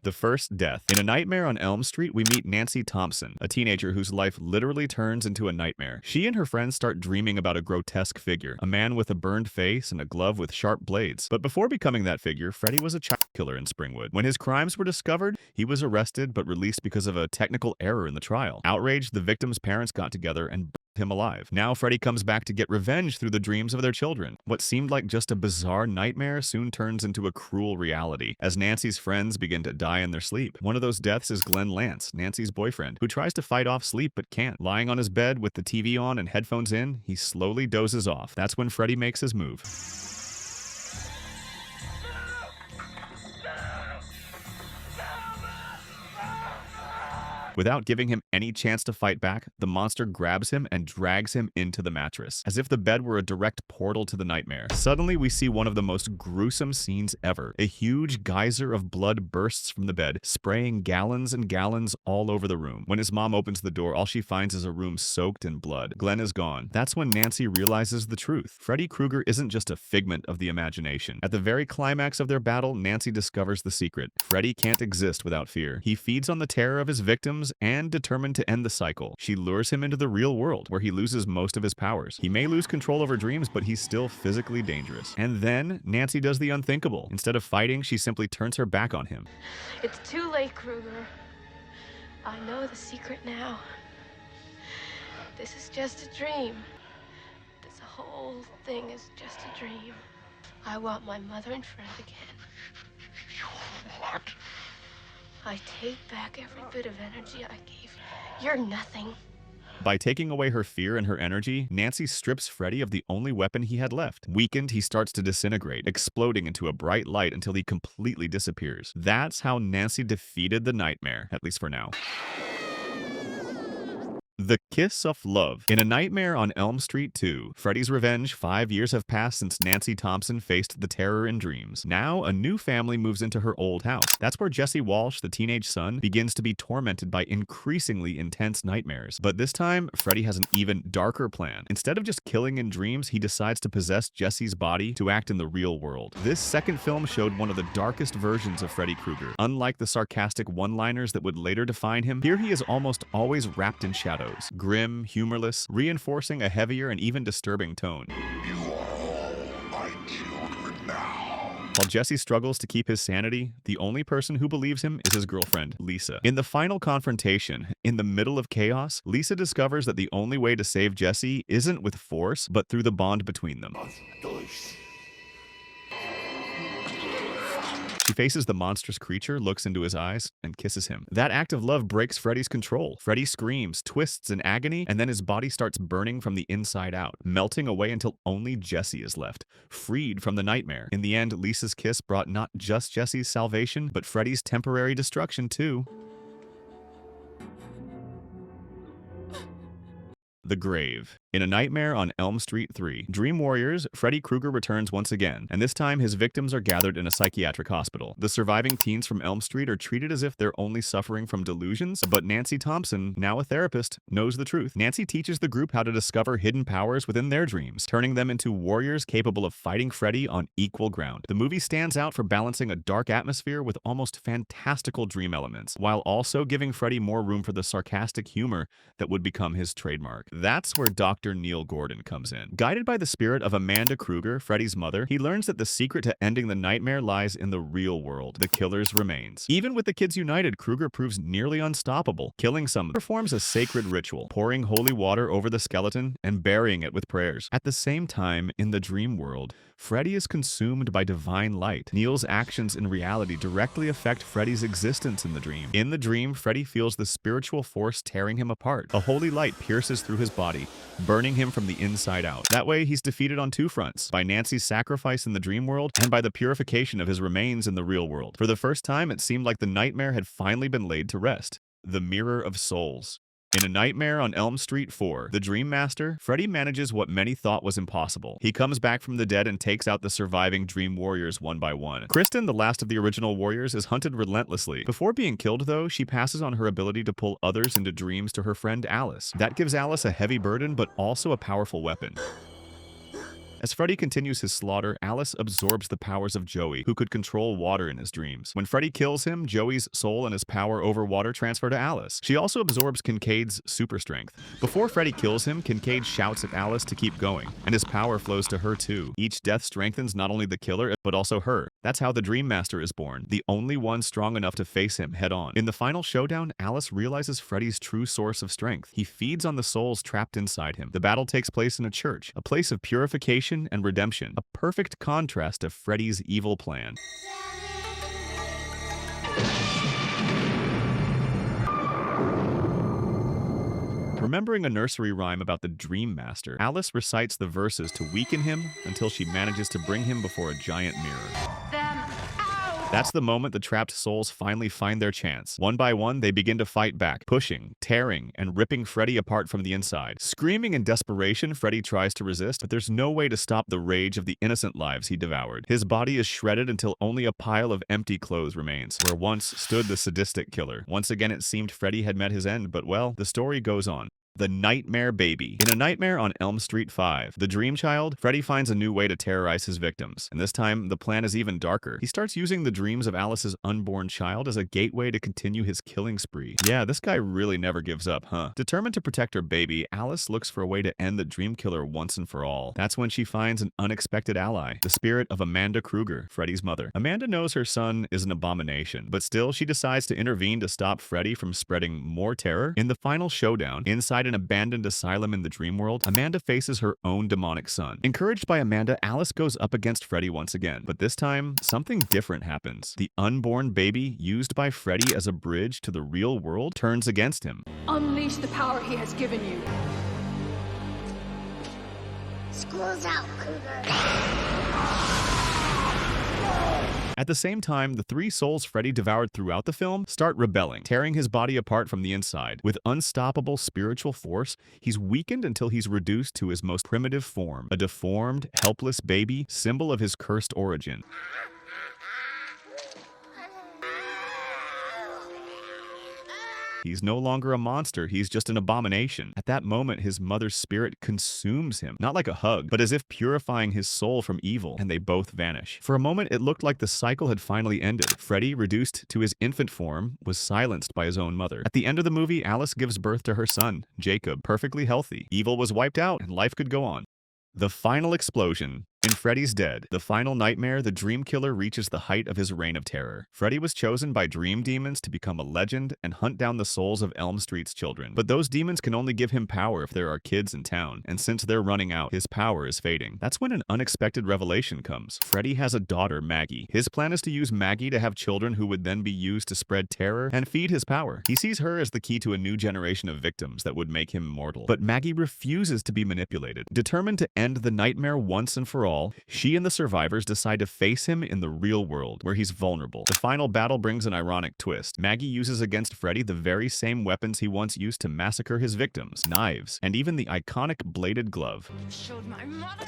The first death. In A Nightmare on Elm Street, we meet Nancy Thompson, a teenager whose life literally turns into a nightmare. She and her friends start dreaming about a grotesque figure, a man with a burned face and a glove with sharp blades. But before becoming that figure, Freddy was a child killer in Springwood. When his crimes were discovered, he was arrested but released because of a technical error in the trial. Outraged, the victim's parents got together and burned him alive. Now Freddy comes back to get revenge through the dreams of their children. What seemed like just a bizarre nightmare soon turns into a cruel reality as Nancy's friends begin to die in their sleep. One of those deaths is Glenn Lance, Nancy's boyfriend, who tries to fight off sleep but can't. Lying on his bed with the TV on and headphones in, he slowly dozes off. That's when Freddy makes his move. Without giving him any chance to fight back, the monster grabs him and drags him into the mattress, as if the bed were a direct portal to the nightmare. Suddenly, we see one of the most gruesome scenes ever. A huge geyser of blood bursts from the bed, spraying gallons and gallons all over the room. When his mom opens the door, all she finds is a room soaked in blood. Glenn is gone. That's when Nancy realizes the truth. Freddy Krueger isn't just a figment of the imagination. At the very climax of their battle, Nancy discovers the secret. Freddy can't exist without fear. He feeds on the terror of his victims and determined to end the cycle. She lures him into the real world, where he loses most of his powers. He may lose control over dreams, but he's still physically dangerous. And then, Nancy does the unthinkable. Instead of fighting, she simply turns her back on him. It's too late, Krueger. I know the secret now. This is just a dream. This whole thing is just a dream. I want my mother and friend again. What? I take back every bit of energy I gave you. You're nothing. By taking away her fear and her energy, Nancy strips Freddy of the only weapon he had left. Weakened, he starts to disintegrate, exploding into a bright light until he completely disappears. That's how Nancy defeated the nightmare, at least for now. The Kiss of Love. In A Nightmare on Elm Street 2, Freddy's revenge, 5 years have passed since Nancy Thompson faced the terror in dreams. Now, a new family moves into her old house. That's where Jesse Walsh, the teenage son, begins to be tormented by increasingly intense nightmares. But this time, Freddy has an even darker plan. Instead of just killing in dreams, he decides to possess Jesse's body to act in the real world. This second film showed one of the darkest versions of Freddy Krueger. Unlike the sarcastic one-liners that would later define him, here he is almost always wrapped in shadows. Grim, humorless, reinforcing a heavier and even disturbing tone. You are all my children now. While Jesse struggles to keep his sanity, the only person who believes him is his girlfriend, Lisa. In the final confrontation, in the middle of chaos, Lisa discovers that the only way to save Jesse isn't with force, but through the bond between them. She faces the monstrous creature, looks into his eyes, and kisses him. That act of love breaks Freddy's control. Freddy screams, twists in agony, and then his body starts burning from the inside out, melting away until only Jesse is left, freed from the nightmare. In the end, Lisa's kiss brought not just Jesse's salvation, but Freddy's temporary destruction too. The Grave. In A Nightmare on Elm Street 3, Dream Warriors, Freddy Krueger returns once again, and this time his victims are gathered in a psychiatric hospital. The surviving teens from Elm Street are treated as if they're only suffering from delusions, but Nancy Thompson, now a therapist, knows the truth. Nancy teaches the group how to discover hidden powers within their dreams, turning them into warriors capable of fighting Freddy on equal ground. The movie stands out for balancing a dark atmosphere with almost fantastical dream elements, while also giving Freddy more room for the sarcastic humor that would become his trademark. That's where Dr. Neil Gordon comes in. Guided by the spirit of Amanda Krueger, Freddy's mother, he learns that the secret to ending the nightmare lies in the real world, the killer's remains. Even with the kids united, Krueger proves nearly unstoppable. Killing some performs a sacred ritual, pouring holy water over the skeleton and burying it with prayers. At the same time, in the dream world, Freddy is consumed by divine light. Neil's actions in reality directly affect Freddy's existence in the dream. In the dream, Freddy feels the spiritual force tearing him apart. A holy light pierces through his body, burning him from the inside out. That way, he's defeated on two fronts, by Nancy's sacrifice in the dream world and by the purification of his remains in the real world. For the first time, it seemed like the nightmare had finally been laid to rest. The Mirror of Souls. In A Nightmare on Elm Street 4, The Dream Master, Freddy manages what many thought was impossible. He comes back from the dead and takes out the surviving Dream Warriors one by one. Kristen, the last of the original Warriors, is hunted relentlessly. Before being killed, though, she passes on her ability to pull others into dreams to her friend Alice. That gives Alice a heavy burden, but also a powerful weapon. As Freddy continues his slaughter, Alice absorbs the powers of Joey, who could control water in his dreams. When Freddy kills him, Joey's soul and his power over water transfer to Alice. She also absorbs Kincaid's super strength. Before Freddy kills him, Kincaid shouts at Alice to keep going, and his power flows to her too. Each death strengthens not only the killer, but also her. That's how the Dream Master is born, the only one strong enough to face him head on. In the final showdown, Alice realizes Freddy's true source of strength. He feeds on the souls trapped inside him. The battle takes place in a church, a place of purification and redemption, a perfect contrast to Freddy's evil plan. Remembering a nursery rhyme about the Dream Master, Alice recites the verses to weaken him until she manages to bring him before a giant mirror. That's the moment the trapped souls finally find their chance. One by one, they begin to fight back, pushing, tearing, and ripping Freddy apart from the inside. Screaming in desperation, Freddy tries to resist, but there's no way to stop the rage of the innocent lives he devoured. His body is shredded until only a pile of empty clothes remains, where once stood the sadistic killer. Once again, it seemed Freddy had met his end, but well, the story goes on. The Nightmare Baby. In A Nightmare on Elm Street 5, the Dream Child, Freddy finds a new way to terrorize his victims. And this time, the plan is even darker. He starts using the dreams of Alice's unborn child as a gateway to continue his killing spree. Yeah, this guy really never gives up, huh? Determined to protect her baby, Alice looks for a way to end the Dream Killer once and for all. That's when she finds an unexpected ally, the spirit of Amanda Krueger, Freddy's mother. Amanda knows her son is an abomination, but still, she decides to intervene to stop Freddy from spreading more terror. In the final showdown, inside an abandoned asylum in the dream world, Amanda faces her own demonic son. Encouraged by Amanda, Alice goes up against Freddy once again, but this time, something different happens. The unborn baby, used by Freddy as a bridge to the real world, turns against him. Unleash the power he has given you. School's out, Krueger. At the same time, the three souls Freddy devoured throughout the film start rebelling, tearing his body apart from the inside. With unstoppable spiritual force, he's weakened until he's reduced to his most primitive form, a deformed, helpless baby, symbol of his cursed origin. He's no longer a monster, he's just an abomination. At that moment, his mother's spirit consumes him, not like a hug, but as if purifying his soul from evil, and they both vanish. For a moment, it looked like the cycle had finally ended. Freddy, reduced to his infant form, was silenced by his own mother. At the end of the movie, Alice gives birth to her son, Jacob, perfectly healthy. Evil was wiped out, and life could go on. The final explosion. In Freddy's Dead, the final nightmare, the Dream Killer reaches the height of his reign of terror. Freddy was chosen by dream demons to become a legend and hunt down the souls of Elm Street's children. But those demons can only give him power if there are kids in town, and since they're running out, his power is fading. That's when an unexpected revelation comes. Freddy has a daughter, Maggie. His plan is to use Maggie to have children who would then be used to spread terror and feed his power. He sees her as the key to a new generation of victims that would make him immortal. But Maggie refuses to be manipulated. Determined to end the nightmare once and for all, she and the survivors decide to face him in the real world, where he's vulnerable. The final battle brings an ironic twist. Maggie uses against Freddy the very same weapons he once used to massacre his victims, knives, and even the iconic bladed glove. Showed my mother.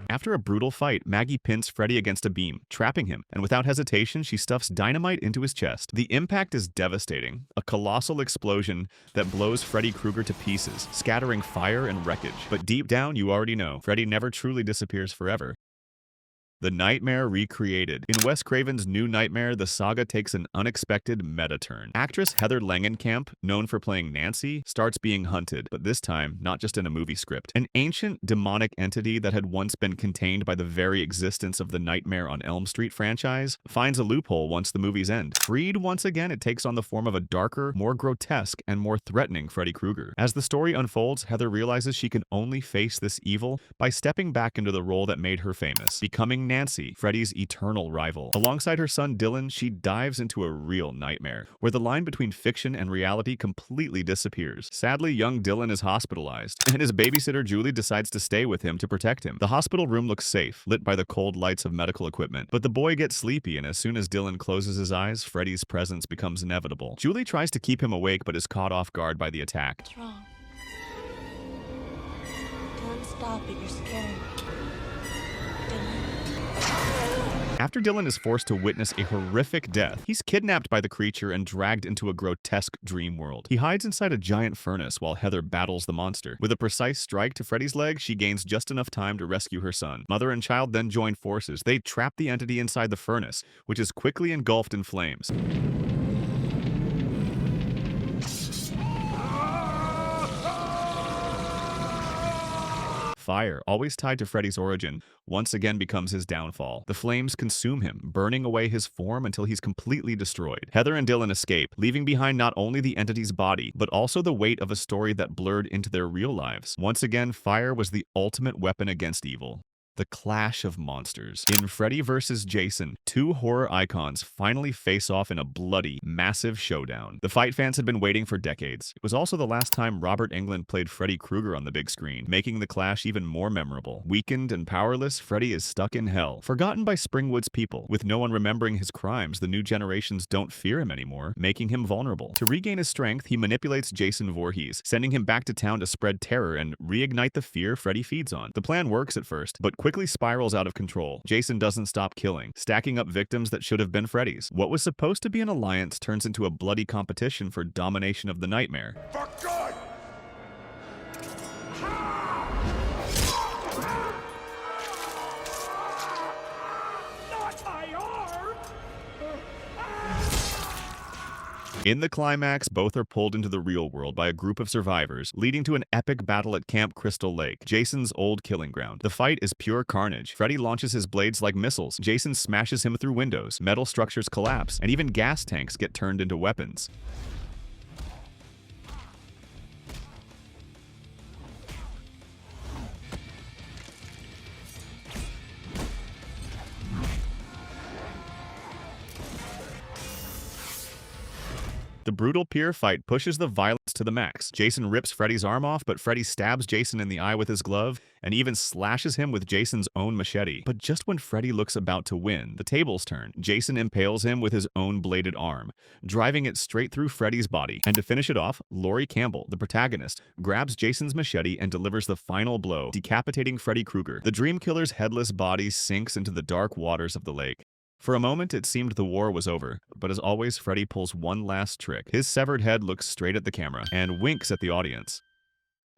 After a brutal fight, Maggie pins Freddy against a beam, trapping him, and without hesitation, she stuffs dynamite into his chest. The impact is devastating, a colossal explosion that blows Freddy Krueger to pieces, scattering fire and wreckage. But deep down, you already know, Freddy never truly disappears forever. The Nightmare Recreated. In Wes Craven's New Nightmare, the saga takes an unexpected meta-turn. Actress Heather Langenkamp, known for playing Nancy, starts being hunted, but this time, not just in a movie script. An ancient, demonic entity that had once been contained by the very existence of the Nightmare on Elm Street franchise finds a loophole once the movies end. Freed once again, it takes on the form of a darker, more grotesque, and more threatening Freddy Krueger. As the story unfolds, Heather realizes she can only face this evil by stepping back into the role that made her famous, becoming Nancy, Freddy's eternal rival. Alongside her son Dylan, she dives into a real nightmare, where the line between fiction and reality completely disappears. Sadly, young Dylan is hospitalized, and his babysitter Julie decides to stay with him to protect him. The hospital room looks safe, lit by the cold lights of medical equipment, but the boy gets sleepy, and as soon as Dylan closes his eyes, Freddy's presence becomes inevitable. Julie tries to keep him awake, but is caught off guard by the attack. What's wrong? Dylan, stop it. You're scaring me. Dylan. After Dylan is forced to witness a horrific death, he's kidnapped by the creature and dragged into a grotesque dream world. He hides inside a giant furnace while Heather battles the monster. With a precise strike to Freddy's leg, she gains just enough time to rescue her son. Mother and child then join forces. They trap the entity inside the furnace, which is quickly engulfed in flames. Fire, always tied to Freddy's origin, once again becomes his downfall. The flames consume him, burning away his form until he's completely destroyed. Heather and Dylan escape, leaving behind not only the entity's body, but also the weight of a story that blurred into their real lives. Once again, fire was the ultimate weapon against evil. The clash of monsters. In Freddy vs. Jason, two horror icons finally face off in a bloody, massive showdown. The fight fans had been waiting for decades. It was also the last time Robert Englund played Freddy Krueger on the big screen, making the clash even more memorable. Weakened and powerless, Freddy is stuck in hell, forgotten by Springwood's people. With no one remembering his crimes, the new generations don't fear him anymore, making him vulnerable. To regain his strength, he manipulates Jason Voorhees, sending him back to town to spread terror and reignite the fear Freddy feeds on. The plan works at first, but quickly spirals out of control. Jason doesn't stop killing, stacking up victims that should have been Freddy's. What was supposed to be an alliance turns into a bloody competition for domination of the nightmare. For good! Not my arm! In the climax, both are pulled into the real world by a group of survivors, leading to an epic battle at Camp Crystal Lake, Jason's old killing ground. The fight is pure carnage. Freddy launches his blades like missiles. Jason smashes him through windows. Metal structures collapse, and even gas tanks get turned into weapons. The brutal pier fight pushes the violence to the max. Jason rips Freddy's arm off, but Freddy stabs Jason in the eye with his glove and even slashes him with Jason's own machete. But just when Freddy looks about to win, the tables turn. Jason impales him with his own bladed arm, driving it straight through Freddy's body. And to finish it off, Laurie Campbell, the protagonist, grabs Jason's machete and delivers the final blow, decapitating Freddy Krueger. The Dream Killer's headless body sinks into the dark waters of the lake. For a moment, it seemed the war was over, but as always, Freddy pulls one last trick. His severed head looks straight at the camera and winks at the audience.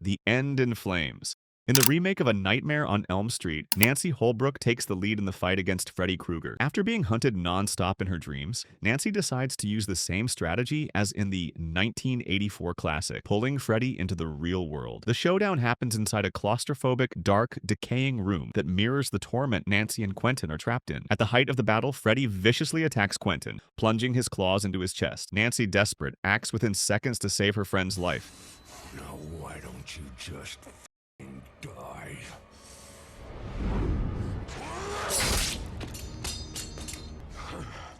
The end in flames. In the remake of A Nightmare on Elm Street, Nancy Holbrook takes the lead in the fight against Freddy Krueger. After being hunted non-stop in her dreams, Nancy decides to use the same strategy as in the 1984 classic, pulling Freddy into the real world. The showdown happens inside a claustrophobic, dark, decaying room that mirrors the torment Nancy and Quentin are trapped in. At the height of the battle, Freddy viciously attacks Quentin, plunging his claws into his chest. Nancy, desperate, acts within seconds to save her friend's life. Now why don't you just die?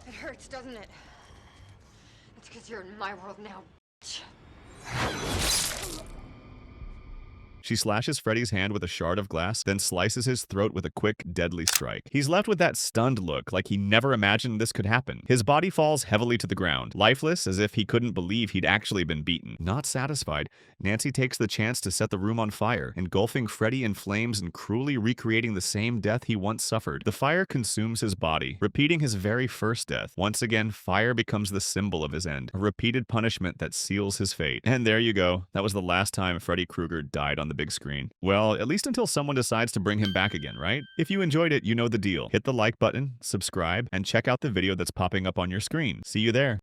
It hurts, doesn't it? It's because you're in my world now, bitch. She slashes Freddy's hand with a shard of glass, then slices his throat with a quick, deadly strike. He's left with that stunned look, like he never imagined this could happen. His body falls heavily to the ground, lifeless, as if he couldn't believe he'd actually been beaten. Not satisfied, Nancy takes the chance to set the room on fire, engulfing Freddy in flames and cruelly recreating the same death he once suffered. The fire consumes his body, repeating his very first death. Once again, fire becomes the symbol of his end, a repeated punishment that seals his fate. And there you go. That was the last time Freddy Krueger died on the big screen. Well, at least until someone decides to bring him back again, right? If you enjoyed it, you know the deal. Hit the like button, subscribe, and check out the video that's popping up on your screen. See you there.